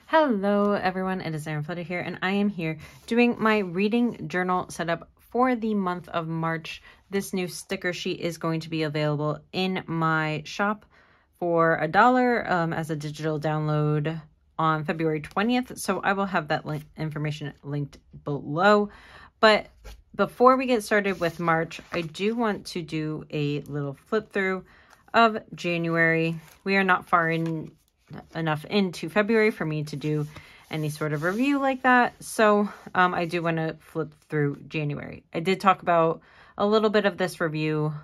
Hello everyone, it is Erin Floto here, and I am here doing my reading journal setup for the month of March. This new sticker sheet is going to be available in my shop for $1 as a digital download on February 20th. So I will have that information linked below. But before we get started with March, I do want to do a little flip through of January. We are not far enough into February for me to do any sort of review like that. So I do want to flip through January. I did talk about a little bit of this review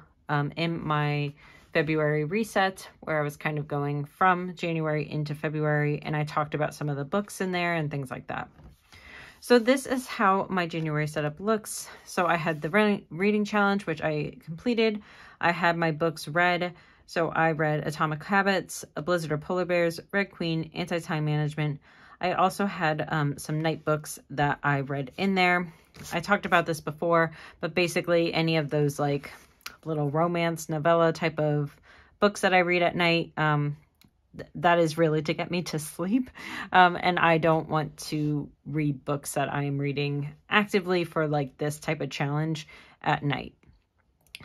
in my February reset, where I was kind of going from January into February, and I talked about some of the books in there and things like that. So this is how my January setup looks. So I had the reading challenge, which I completed. I had my books read. So I read Atomic Habits, A Blizzard of Polar Bears, Red Queen, Anti-Time Management. I also had some night books that I read in there. I talked about this before, but basically any of those like little romance novella type of books that I read at night, that is really to get me to sleep. And I don't want to read books that I am reading actively for like this type of challenge at night.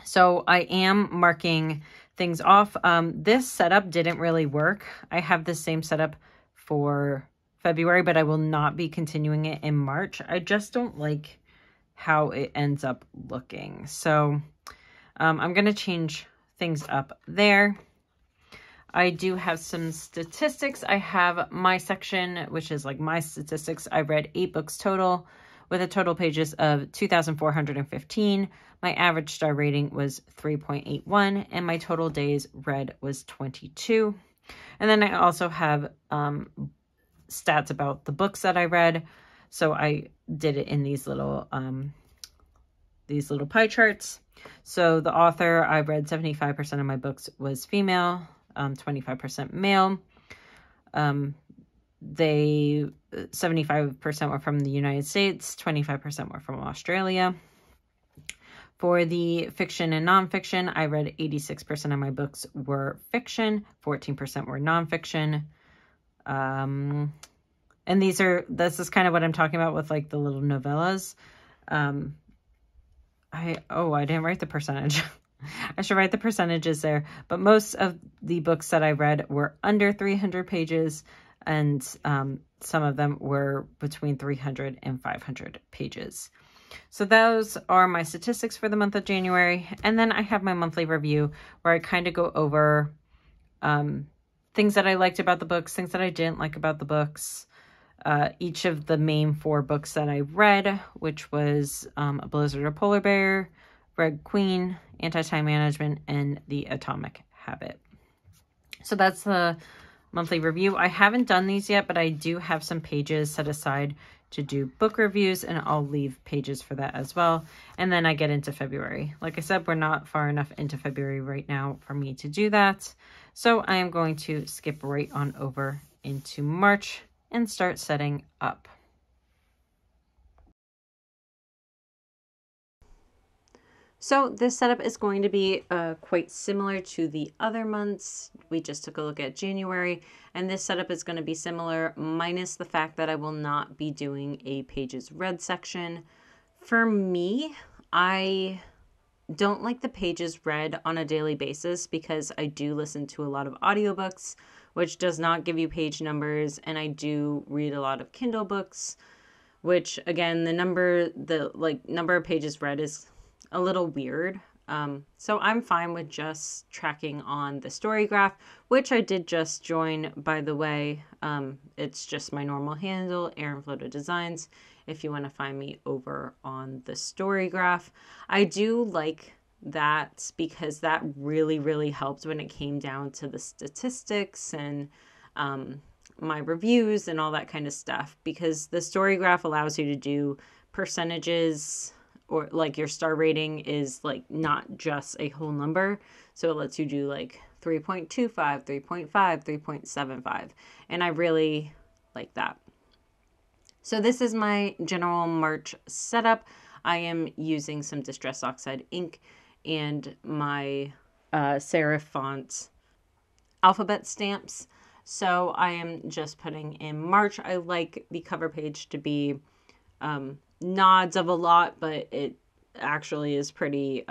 So I am marking things off. This setup didn't really work. I have the same setup for February, but I will not be continuing it in March. I just don't like how it ends up looking. So I'm going to change things up there. I do have some statistics. I have my section, which is like my statistics. I read 8 books total with a total pages of 2,415. My average star rating was 3.81, and my total days read was 22. And then I also have stats about the books that I read. So I did it in these little pie charts. So the author, I read 75% of my books was female, 25% male. 75% were from the United States, 25% were from Australia. For the fiction and nonfiction, I read 86% of my books were fiction, 14% were nonfiction. And this is kind of what I'm talking about with like the little novellas. I didn't write the percentage. I should write the percentages there. But most of the books that I read were under 300 pages, and some of them were between 300 and 500 pages. So those are my statistics for the month of January. And then I have my monthly review where I kind of go over things that I liked about the books, things that I didn't like about the books. Each of the main 4 books that I read, which was A Blizzard of Polar Bear, Red Queen, Anti-Time Management, and The Atomic Habit. So that's the monthly review. I haven't done these yet, but I do have some pages set aside to do book reviews, and I'll leave pages for that as well. And then I get into February. Like I said, we're not far enough into February right now for me to do that. So I am going to skip right on over into March and start setting up. So this setup is going to be quite similar to the other months. We just took a look at January, and this setup is going to be similar, minus the fact that I will not be doing a pages read section. For me, I don't like the pages read on a daily basis because I do listen to a lot of audiobooks, which does not give you page numbers, and I do read a lot of Kindle books, which again, the number of pages read is a little weird. So I'm fine with just tracking on the story graph, which I did just join, by the way. It's just my normal handle, Erin Floto Designs, if you want to find me over on the story graph. I do like that because that really, really helped when it came down to the statistics and my reviews and all that kind of stuff, because the story graph allows you to do percentages, or like your star rating is like not just a whole number. So it lets you do like 3.25, 3.5, 3.75. And I really like that. So this is my general March setup. I am using some Distress Oxide ink and my serif font alphabet stamps. So I am just putting in March. I like the cover page to be nods of a lot, but it actually is pretty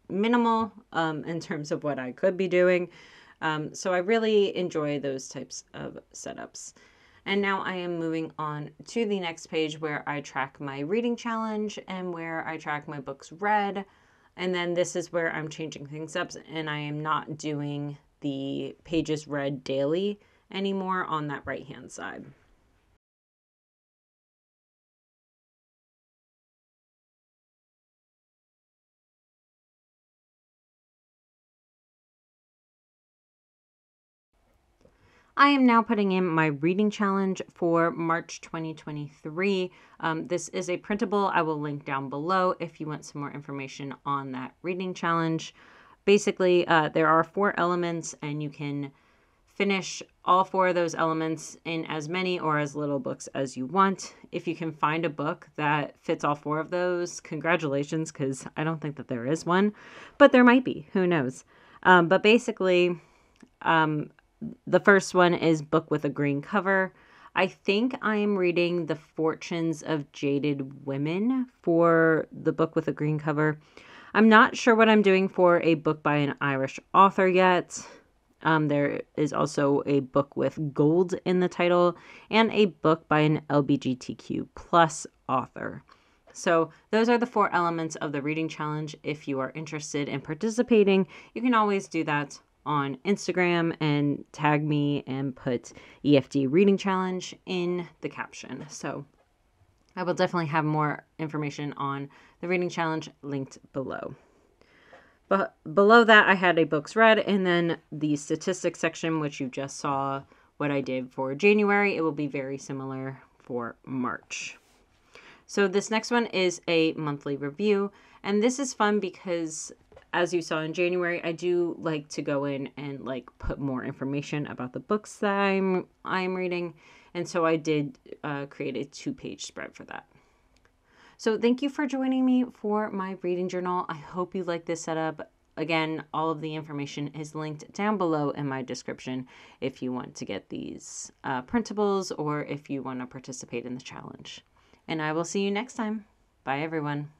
minimal in terms of what I could be doing. So I really enjoy those types of setups. And now I am moving on to the next page where I track my reading challenge and where I track my books read. And then this is where I'm changing things up and I am not doing the pages read daily anymore on that right hand side. I am now putting in my reading challenge for March 2023. This is a printable. I will link down below if you want some more information on that reading challenge. Basically, there are 4 elements and you can finish all 4 of those elements in as many or as little books as you want. If you can find a book that fits all 4 of those, congratulations, because I don't think that there is one, but there might be. Who knows? But basically, the first one is Book with a Green Cover. I think I am reading The Fortunes of Jaded Women for the Book with a Green Cover. I'm not sure what I'm doing for a book by an Irish author yet. There is also a book with gold in the title and a book by an LGBTQ plus author. So those are the 4 elements of the reading challenge. If you are interested in participating, you can always do that on Instagram and tag me and put EFD reading challenge in the caption. So I will definitely have more information on the reading challenge linked below. But below that, I had a books read and then the statistics section, which you just saw what I did for January. It will be very similar for March. So this next one is a monthly review. And this is fun because as you saw in January, I do like to go in and like put more information about the books that I'm reading. And so I did create a 2-page spread for that. So thank you for joining me for my reading journal. I hope you like this setup. Again, all of the information is linked down below in my description if you want to get these printables or if you want to participate in the challenge. And I will see you next time. Bye, everyone.